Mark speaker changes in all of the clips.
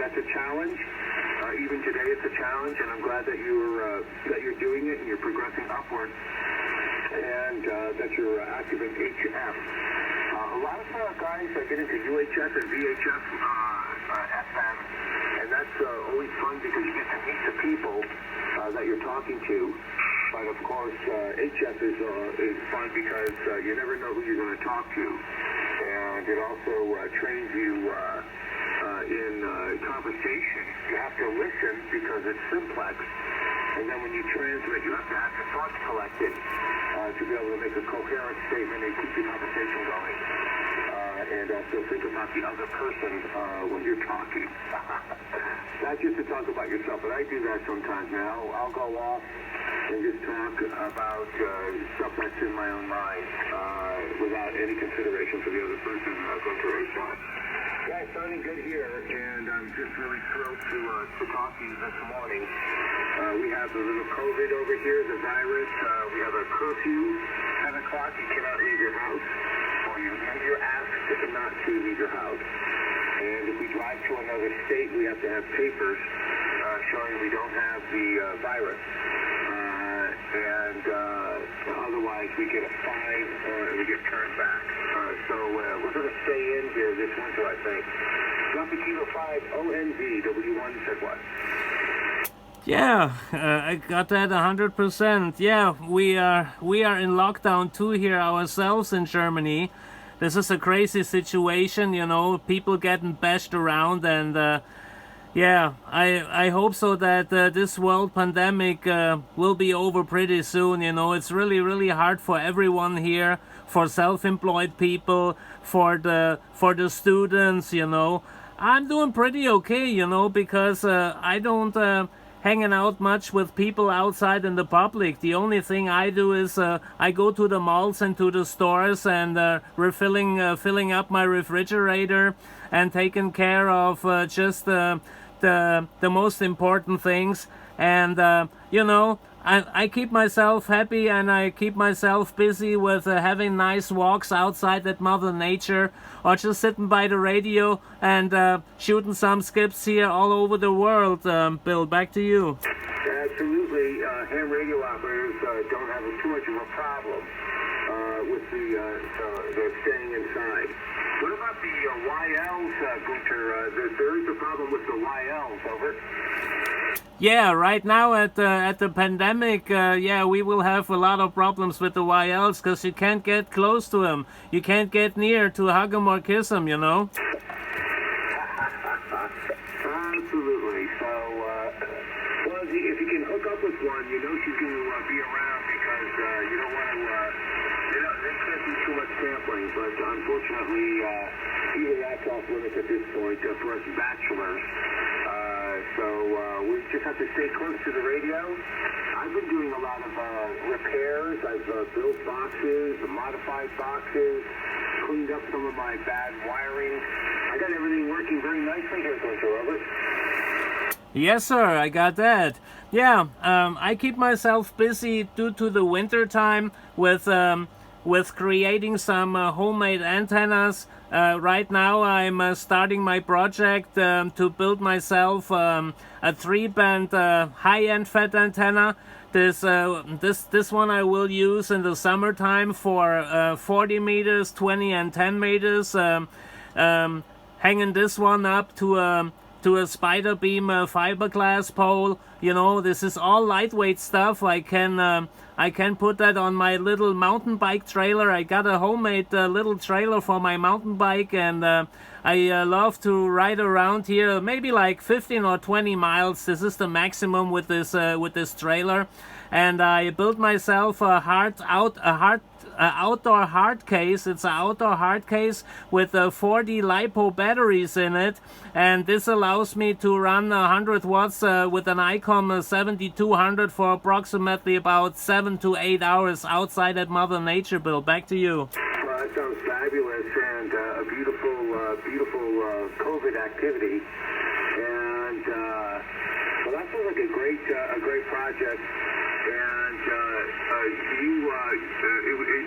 Speaker 1: that's a challenge. Even today, it's a challenge, and I'm glad that you're doing it and you're progressing upward, and that you're active in HF. A lot of guys get into UHF and VHF FM, and that's always fun because you get to meet the people that you're talking to. But of course, HF is fun because you never know who you're going to talk to, and it also trains you in conversation. You have to listen because it's simplex, and then when you transmit, you have to have your thoughts collected to be able to make a coherent statement and keep the conversation going. And also think about the other person when you're talking. Not just to talk about yourself, but I do that sometimes now. I'll go off and just talk about stuff that's in my own mind without any consideration for the other person going through a shot. Yeah, it's sounding good here, and I'm just really thrilled to talk to you this morning. We have the little COVID over here, the virus. We have a curfew, 10 o'clock. You cannot leave your house, or you're asked not to leave your house. And if we drive to another state, we have to have papers showing we don't have the virus. And otherwise, we get a fine or we get turned back. So we're going to stay in here this winter, I think. Delta Kilo 5 WNZ W1ZY.
Speaker 2: Yeah, I got that 100%. Yeah, we are in lockdown too here ourselves in Germany. This is a crazy situation, you know, people getting bashed around, and yeah, I hope so that this world pandemic will be over pretty soon. You know, it's really hard for everyone here, for self-employed people, for the students. You know, I'm doing pretty okay. You know, because I don't hanging out much with people outside in the public. The only thing I do is I go to the malls and to the stores and filling up my refrigerator and taking care of just the most important things. And you know, I keep myself happy and I keep myself busy with having nice walks outside at Mother Nature, or just sitting by the radio and shooting some skips here all over the world. Bill, back to you.
Speaker 1: Absolutely. Ham radio operators don't have too much of a problem with they're staying inside. What about the YLs, Gunter? There is a problem with the YLs, over.
Speaker 2: Yeah, right now at the pandemic, yeah, we will have a lot of problems with the YLs because you can't get close to them. You can't get near to hug them or kiss them, you know?
Speaker 1: Absolutely. So, well, if you can hook up with one, you know she's going to be around because you don't want to, they can't do too much sampling, but unfortunately, even that's off limits at this point for us bachelors. So we just have to stay close to the radio. I've been doing a lot of repairs. I've built boxes, modified boxes, cleaned up some of my bad wiring. I got everything working very nicely here, Mr. Robert.
Speaker 2: Yes, sir, I got that. Yeah, I keep myself busy due to the winter time with creating some homemade antennas. Right now I'm starting my project to build myself a 3-band high-end fat antenna. This one I will use in the summertime for 40 meters, 20 and 10 meters. Hanging this one up to a spider beam fiberglass pole. You know, this is all lightweight stuff. I can put that on my little mountain bike trailer. I got a homemade little trailer for my mountain bike, and I love to ride around here, maybe like 15 or 20 miles. This is the maximum with this trailer. And I built myself a outdoor hard case. It's an outdoor hard case with 40 LiPo batteries in it, and this allows me to run 100 watts with an ICOM 7200 for approximately about 7 to 8 hours outside at Mother Nature. Bill, back to you.
Speaker 1: Well, that sounds fabulous, and a beautiful COVID activity, and well, that sounds like a great project. And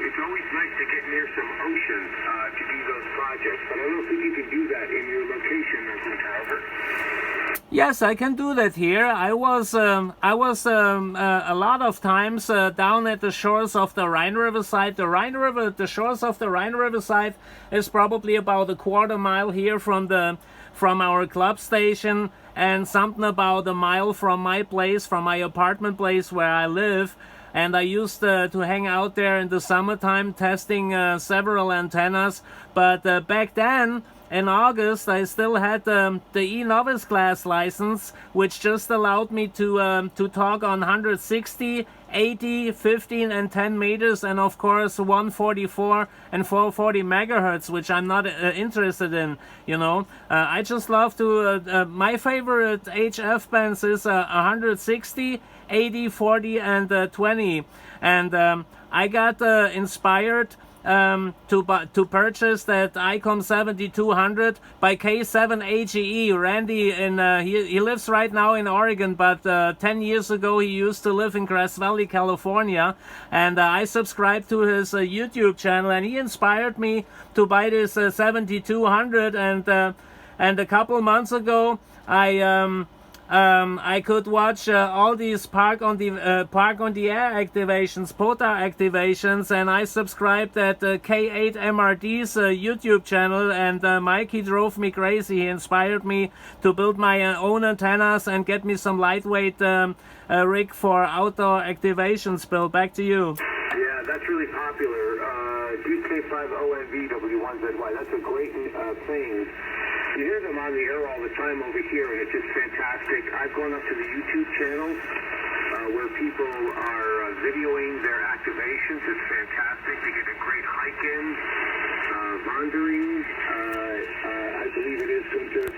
Speaker 1: it's always nice to get near some ocean to do those projects, but I don't think you can do that in your location, Mr. Albert.
Speaker 2: Yes, I can do that here. I was a lot of times down at the shores of the Rhine River side. The shores of the Rhine River side is probably about a quarter mile here from our club station, and something about a mile from my place, from my apartment place where I live. And I used to hang out there in the summertime testing several antennas. But back then, in August, I still had the e-novice class license, which just allowed me to talk on 160, 80, 15, and 10 meters, and of course 144 and 440 megahertz, which I'm not interested in. You know, I just love to. My favorite HF bands is 160, 80, 40, and 20, and I got inspired to purchase that ICOM 7200 by K7AGE. Randy, he lives right now in Oregon, but 10 years ago he used to live in Grass Valley, California, and I subscribed to his YouTube channel, and he inspired me to buy this 7200, and a couple months ago I could watch all these park on the air activations, POTA activations, and I subscribed at K8MRD's YouTube channel, and Mikey drove me crazy. He inspired me to build my own antennas and get me some lightweight rig for outdoor activations. Bill, back to you.
Speaker 1: Yeah, that's really popular. DK5ONV W1ZY, that's a great thing. You hear them on the air all the time over here, and it's just fantastic. I've gone up to the YouTube channels where people are videoing their activations. It's fantastic. They get a great hike in, wandering, I believe it is, Gunter.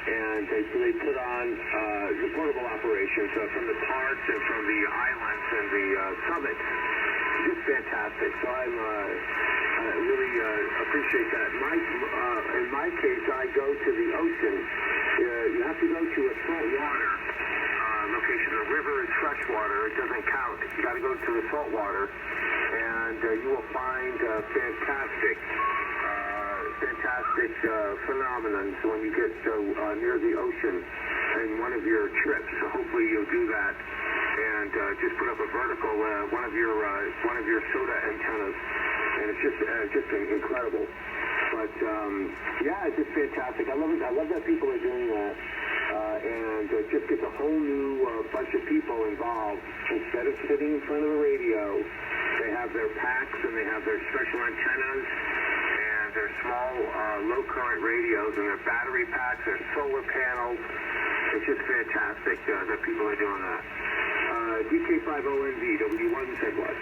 Speaker 1: And they put on the portable operations from the parks and from the islands and the summit. Just fantastic. So I really appreciate that. In my case, I go to the ocean. You have to go to a saltwater location. A river is freshwater. It doesn't count. You got to go to the saltwater, and you will find fantastic phenomenons when you get near the ocean in one of your trips. So hopefully you'll do that, and just put up a vertical one of your soda antennas, and it's just incredible. But yeah, it's just fantastic. I love it. I love that people are doing that, and it just gets a whole new bunch of people involved. Instead of sitting in front of the radio, they have their packs and they have their special antennas and their small low current radios and their battery packs, their solar panels. It's just fantastic that people are doing that. DK5ONV, W1ZY.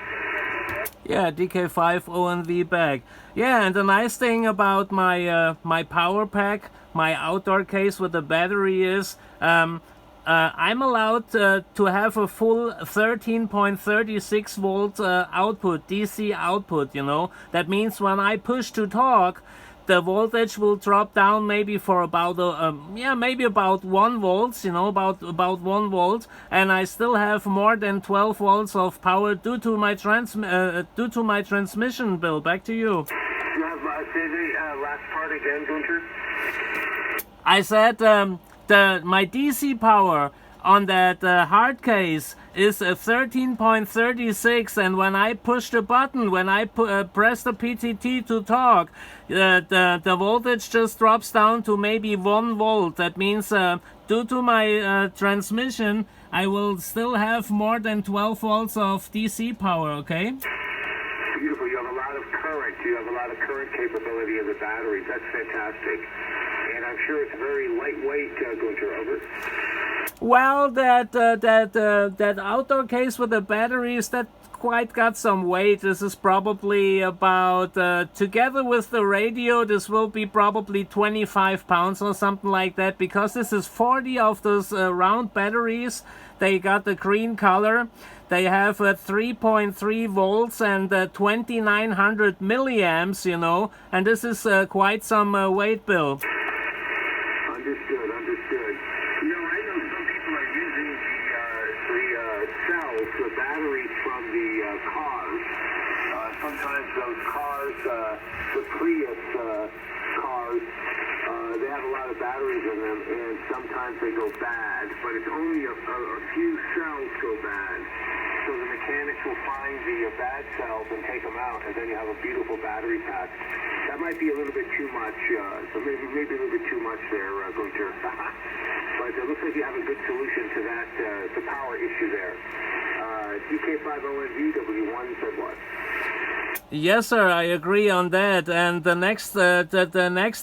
Speaker 2: Yeah, DK5ONV back. Yeah, and the nice thing about my my power pack, my outdoor case with the battery is I'm allowed to have a full 13.36 volt output, DC output, you know. That means when I push to talk, the voltage will drop down maybe for about maybe about 1 volt, you know, about 1 volt, and I still have more than 12 volts of power due to my transmission. Bill, back to you.
Speaker 1: You have say the last part again, Gunter.
Speaker 2: I said my DC power on that hard case is 13.36, and when I push the button, when I press the PTT to talk, the voltage just drops down to maybe 1 volt. That means due to my transmission, I will still have more than 12 volts of DC power, okay?
Speaker 1: Beautiful. You have a lot of current. You have a lot of current capability of the batteries. That's fantastic. And I'm sure it's very lightweight, Gunter, over.
Speaker 2: Well, that outdoor case with the batteries, that quite got some weight. This is probably about, together with the radio, this will be probably 25 pounds or something like that, because this is 40 of those round batteries. They got the green color. They have 3.3 volts and 2900 milliamps, you know, and this is quite some weight, Bill.
Speaker 1: Understood. You know, I know some people are using the cells, the batteries from the cars. Sometimes those cars, the Prius cars, they have a lot of batteries in them, and sometimes they go bad, but it's only a few cells go bad. So the mechanics will find the bad cells and take them out, and then you have a beautiful battery pack. That might be a little bit too much, so maybe a little bit too much there, Gunter. But it looks like you have a good solution to that, the power issue there. DK5ONV, W1ZY.
Speaker 2: Yes, sir, I agree on that. And the next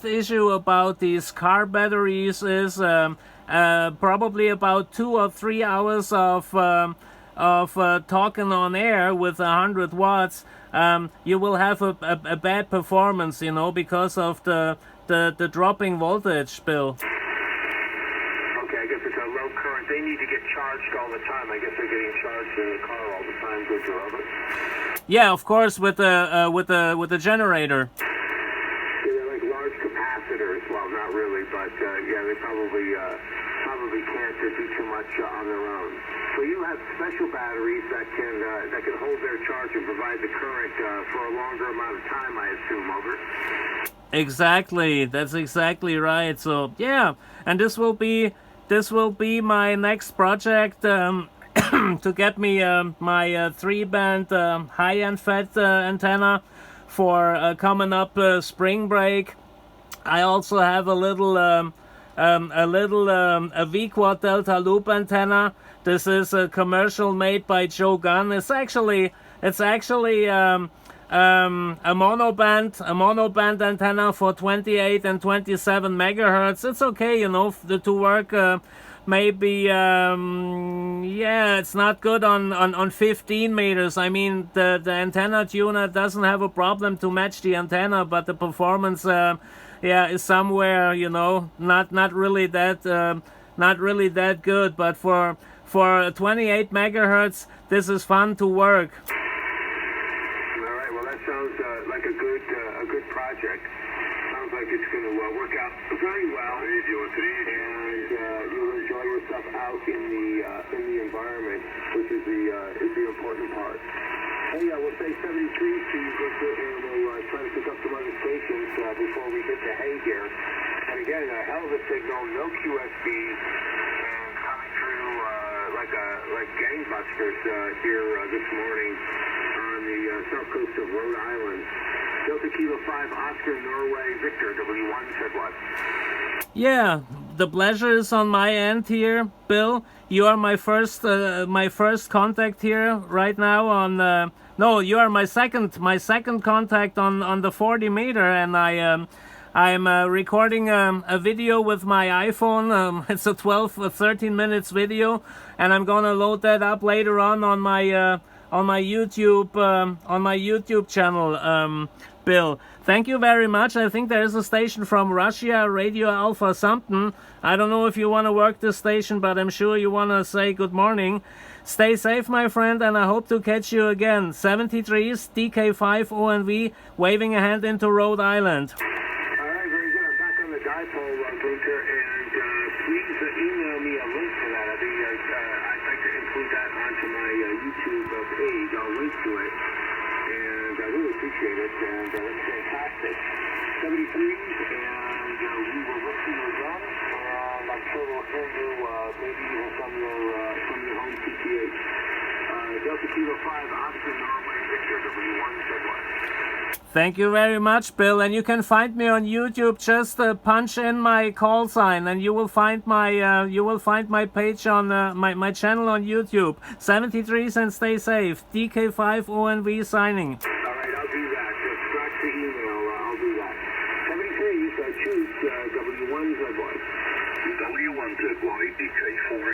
Speaker 2: issue about these car batteries is probably about 2 or 3 hours of talking on air with 100 watts. You will have a bad performance, you know, because of the dropping voltage, Bill.
Speaker 1: Okay, I guess it's a low current. They need to get charged all the time. I guess they're getting charged in the car all the time. Good to Robert.
Speaker 2: Yeah, of course, with the generator.
Speaker 1: Yeah, they're like large capacitors. Well, not really, but yeah, they probably can't do too much on their own. So you have special batteries that can hold their charge and provide the current for a longer amount of time, I assume. Over.
Speaker 2: Exactly, that's exactly right. So yeah, and this will be my next project. To get me my 3-band high-end FET antenna for coming up spring break. I also have a V-quad delta loop antenna. This is a commercial made by Joe Gunn. It's actually a monoband antenna for 28 and 27 megahertz. It's okay, you know, to work. Maybe yeah, it's not good on 15 meters. I mean, the antenna tuner doesn't have a problem to match the antenna, but the performance yeah, is somewhere, you know, not really that good. But for 28 megahertz, this is fun to work.
Speaker 1: All right, well, that sounds like a good project. Sounds like it's going to work out very well, and you'll enjoy yourself out in the environment, which is the important part. Hey, we'll say 73 to you, Victor, and we'll try to pick up some other stations before we hit the hay here. And again, a hell of a signal, no QSB, and coming through like gangbusters here this morning on the south coast of Rhode Island. Delta Kilo 5, Oscar, Norway, Victor, W1ZY.
Speaker 2: Yeah, the pleasure is on my end here, Bill. You are my first contact here right now on. No, you are my second contact on the 40 meter, and I'm recording a video with my iPhone. It's a 13 minutes video, and I'm gonna load that up later on my YouTube channel. Bill, thank you very much. I think there is a station from Russia, Radio Alpha something. I don't know if you want to work this station, but I'm sure you want to say good morning. Stay safe, my friend, and I hope to catch you again. 73's DK5ONV, waving a hand into Rhode Island.
Speaker 1: All right, very good. I'm back on the dipole, Gunter, and please email me a link to that. I'd like to include that onto my YouTube page. I'll link to it. And I really appreciate it, and it's fantastic. 73s, and we will listen to them, and I'm sure we'll send you maybe even from your home PTH. Delta Kilo 5, Oscar, Norway, Victor, W1ZY.
Speaker 2: Thank you very much, Bill. And you can find me on YouTube. Just punch in my call sign, and you will find my page on my channel on YouTube. 73s, and stay safe. DK5ONV signing.
Speaker 1: All right, I'll do that. Just scratch the email. I'll do that. 73s, choose W1ZY. W1ZY, DK4.